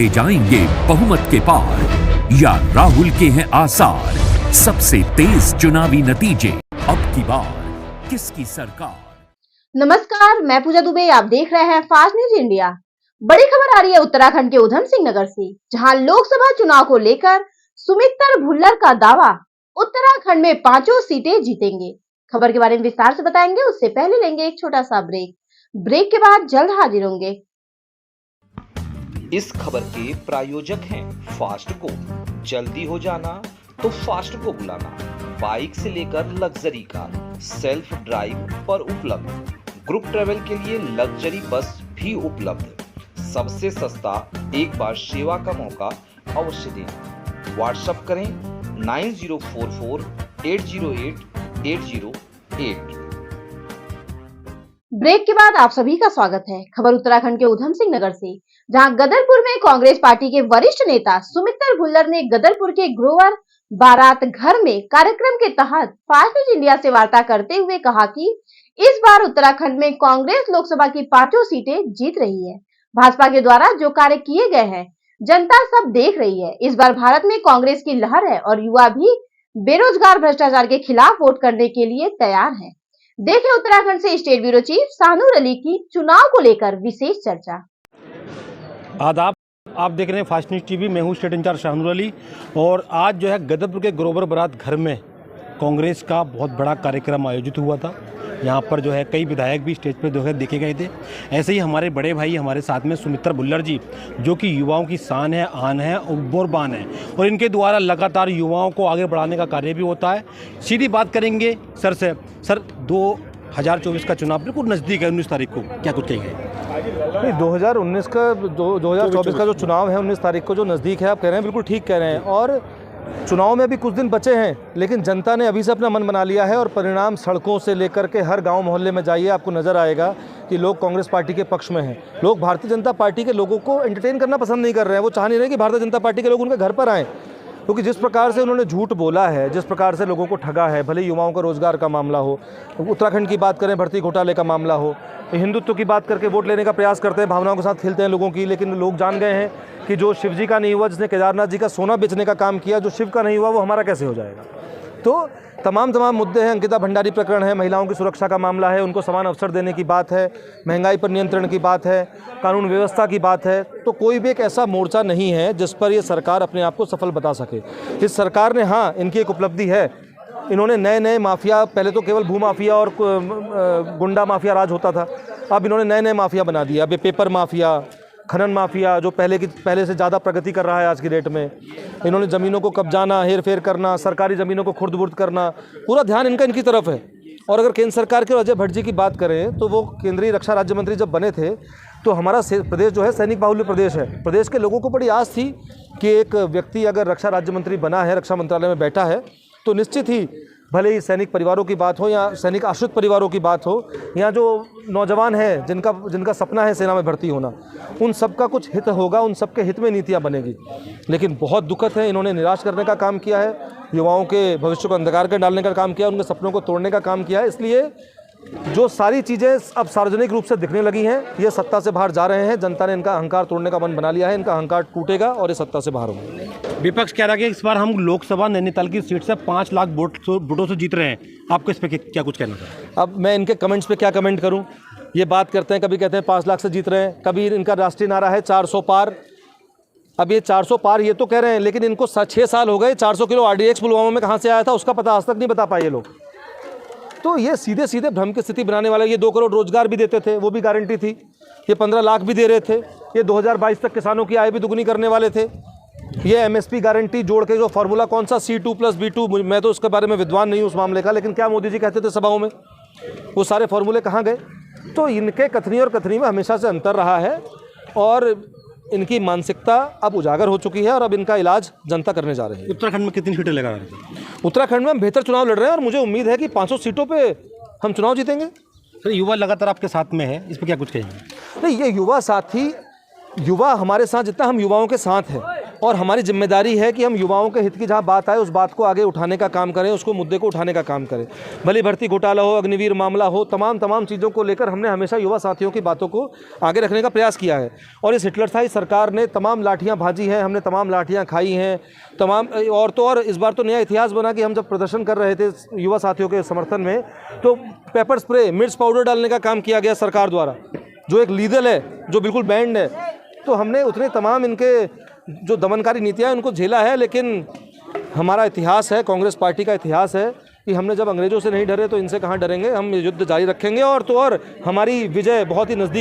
ले जाएंगे बहुमत के पार या राहुल के हैं आसार। सबसे तेज चुनावी नतीजे, अब की बार किसकी सरकार। नमस्कार, मैं पूजा दुबे, आप देख रहे हैं फास्ट न्यूज इंडिया। बड़ी खबर आ रही है उत्तराखंड के उधम सिंह नगर से, जहां लोकसभा चुनाव को लेकर सुमित्र भुल्लर का दावा, उत्तराखंड में 5 सीटें जीतेंगे। खबर के बारे में विस्तार से बताएंगे, उससे पहले लेंगे एक छोटा सा ब्रेक के बाद जल्द हाजिर होंगे। इस खबर के प्रायोजक हैं फास्ट को। जल्दी हो जाना तो फास्ट को बुलाना। बाइक से लेकर लग्जरी कार, सेल्फ ड्राइव पर उपलब्ध। ग्रुप ट्रेवल के लिए लग्जरी बस भी उपलब्ध। सबसे सस्ता एक बार सेवा का मौका अवश्य दें। व्हाट्सएप करें 9044 808 808। ब्रेक के बाद आप सभी का स्वागत है। खबर उत्तराखंड के उधम सिंह नगर से, जहां गदरपुर में कांग्रेस पार्टी के वरिष्ठ नेता सुमित्र भुल्लर ने गदरपुर के ग्रोवर बारात घर में कार्यक्रम के तहत फास्ट न्यूज इंडिया से वार्ता करते हुए कहा कि इस बार उत्तराखंड में कांग्रेस लोकसभा की 5 सीटें जीत रही है। भाजपा के द्वारा जो कार्य किए गए हैं जनता सब देख रही है। इस बार भारत में कांग्रेस की लहर है और युवा भी बेरोजगार भ्रष्टाचार के खिलाफ वोट करने के लिए तैयार है। देखें उत्तराखंड से state bureau chief Shahnoor Ali की चुनाव को लेकर विशेष चर्चा। आदाब, आप देख रहे हैं फास्ट न्यूज टीवी। मैं हूं स्टेट इंचार्ज शाहनूर अली और आज जो है गदरपुर के ग्रोवर बारात घर में कांग्रेस का बहुत बड़ा कार्यक्रम आयोजित हुआ था। यहां पर जो है कई विधायक भी स्टेज पर जो है देखे गए थे। ऐसे ही हमारे बड़े भाई हमारे साथ में सुमित्र भुल्लर जी, जो कि युवाओं की शान है, आन है और बोरबान है, और इनके द्वारा लगातार युवाओं को आगे बढ़ाने का कार्य भी होता है। सीधी बात करेंगे सर से। सर, 2024 का चुनाव बिल्कुल नज़दीक है, 19 तारीख को, क्या कुछ कहेंगे? नहीं, 2024 का जो चुनाव है 19 तारीख को जो नज़दीक है, आप कह रहे हैं, बिल्कुल ठीक कह रहे हैं। और चुनाव में अभी कुछ दिन बचे हैं, लेकिन जनता ने अभी से अपना मन बना लिया है और परिणाम सड़कों से लेकर के हर गांव मोहल्ले में जाइए, आपको नज़र आएगा कि लोग कांग्रेस पार्टी के पक्ष में हैं। लोग भारतीय जनता पार्टी के लोगों को एंटरटेन करना पसंद नहीं कर रहे हैं। वो चाह नहीं रहे कि भारतीय जनता पार्टी के लोग उनके घर पर आएँ, क्योंकि जिस प्रकार से उन्होंने झूठ बोला है, जिस प्रकार से लोगों को ठगा है, भले युवाओं का रोजगार का मामला हो, उत्तराखंड की बात करें, भर्ती घोटाले का मामला हो, हिंदुत्व की बात करके वोट लेने का प्रयास करते हैं, भावनाओं के साथ खेलते हैं लोगों की। लेकिन लोग जान गए हैं कि जो शिव जी का नहीं हुआ, जिसने केदारनाथ जी का सोना बेचने का काम किया, जो शिव का नहीं हुआ वो हमारा कैसे हो जाएगा। तो तमाम मुद्दे हैं। अंकिता भंडारी प्रकरण है, महिलाओं की सुरक्षा का मामला है, उनको समान अवसर देने की बात है, महंगाई पर नियंत्रण की बात है, कानून व्यवस्था की बात है। तो कोई भी एक ऐसा मोर्चा नहीं है जिस पर ये सरकार अपने आप को सफल बता सके। इस सरकार ने, हाँ, इनकी एक उपलब्धि है, इन्होंने नए माफिया, पहले तो केवल भू माफिया और गुंडा माफिया राज होता था, अब इन्होंने नए माफिया बना दिया। अब ये पेपर माफिया, खनन माफिया, जो पहले से ज़्यादा प्रगति कर रहा है आज की डेट में। इन्होंने ज़मीनों को कब्जाना, हेर फेर करना, सरकारी ज़मीनों को खुर्द-बुर्द करना, पूरा ध्यान इनकी तरफ है। और अगर केंद्र सरकार के अजय भट्ट जी की बात करें तो वो केंद्रीय रक्षा राज्य मंत्री जब बने थे तो हमारा प्रदेश जो है सैनिक बाहुल्य प्रदेश है। प्रदेश के लोगों को बड़ी आस थी कि एक व्यक्ति अगर रक्षा राज्य मंत्री बना है, रक्षा मंत्रालय में बैठा है, तो निश्चित ही, भले ही सैनिक परिवारों की बात हो या सैनिक आश्रित परिवारों की बात हो, या जो नौजवान हैं जिनका सपना है सेना में भर्ती होना, उन सब का कुछ हित होगा, उन सब के हित में नीतियां बनेगी। लेकिन बहुत दुखद है, इन्होंने निराश करने का काम किया है, युवाओं के भविष्य को अंधकार कर डालने का काम किया, उनके सपनों को तोड़ने का काम किया है। इसलिए जो सारी चीज़ें अब सार्वजनिक रूप से दिखने लगी हैं, ये सत्ता से बाहर जा रहे हैं। जनता ने इनका अहंकार तोड़ने का मन बना लिया है, इनका अहंकार टूटेगा और ये सत्ता से बाहर होंगे। विपक्ष कह रहा है कि इस बार हम लोकसभा नैनीताल की सीट से 5 लाख वोटों से जीत रहे हैं। आपको इस पर क्या कुछ कहना है? अब मैं इनके कमेंट्स पे क्या कमेंट करूं? ये बात करते हैं, कभी कहते हैं 5 लाख से जीत रहे हैं, कभी इनका राष्ट्रीय नारा है 400 पार। अब ये 400 पार ये तो कह रहे हैं, लेकिन इनको 6 साल हो गए। 400 किलो RDX पुलवामा में कहाँ से आया था उसका पता आज तक नहीं बता पाए ये लोग। तो ये सीधे सीधे भ्रम की स्थिति बनाने वाले। ये 2 करोड़ रोजगार भी देते थे, वो भी गारंटी थी। ये 15 लाख भी दे रहे थे। ये 2022 तक किसानों की आय भी दुगनी करने वाले थे। ये MSP गारंटी जोड़ के जो फॉर्मूला कौन सा C2 + B2, मैं तो उसके बारे में विद्वान नहीं हूँ उस मामले का, लेकिन क्या मोदी जी कहते थे सभाओं में, वो सारे फॉर्मूले कहाँ गए? तो इनके कथनी और कथनी में हमेशा से अंतर रहा है और इनकी मानसिकता अब उजागर हो चुकी है और अब इनका इलाज जनता करने जा रही है। उत्तराखंड में कितनी सीटें लगा रहे हैं? उत्तराखंड में हम बेहतर चुनाव लड़ रहे हैं और मुझे उम्मीद है कि 500 सीटों पे हम चुनाव जीतेंगे। सर, युवा लगातार आपके साथ में है, इस पर क्या कुछ कहेंगे? नहीं, ये युवा साथी, युवा हमारे साथ, जितना हम युवाओं के साथ हैं, और हमारी जिम्मेदारी है कि हम युवाओं के हित की जहाँ बात आए उस बात को आगे उठाने का काम करें, उसको मुद्दे को उठाने का काम करें। भले भर्ती घोटाला हो, अग्निवीर मामला हो, तमाम चीज़ों को लेकर हमने हमेशा युवा साथियों की बातों को आगे रखने का प्रयास किया है। और इस हिटलरशाही सरकार ने तमाम लाठियाँ भाजी हैं, हमने तमाम लाठियाँ खाई हैं, तमाम और इस बार तो नया इतिहास बना कि हम जब प्रदर्शन कर रहे थे युवा साथियों के समर्थन में, तो पेपर स्प्रे, मिर्च पाउडर डालने का काम किया गया सरकार द्वारा, जो एक लीगल है, जो बिल्कुल बैंड है। तो हमने उतने तमाम इनके जो दमनकारी नीतियाँ उनको झेला है, लेकिन हमारा इतिहास है, कांग्रेस पार्टी का इतिहास है कि हमने जब अंग्रेजों से नहीं डरे तो इनसे कहाँ डरेंगे। हम युद्ध जारी रखेंगे और हमारी विजय बहुत ही नज़दीक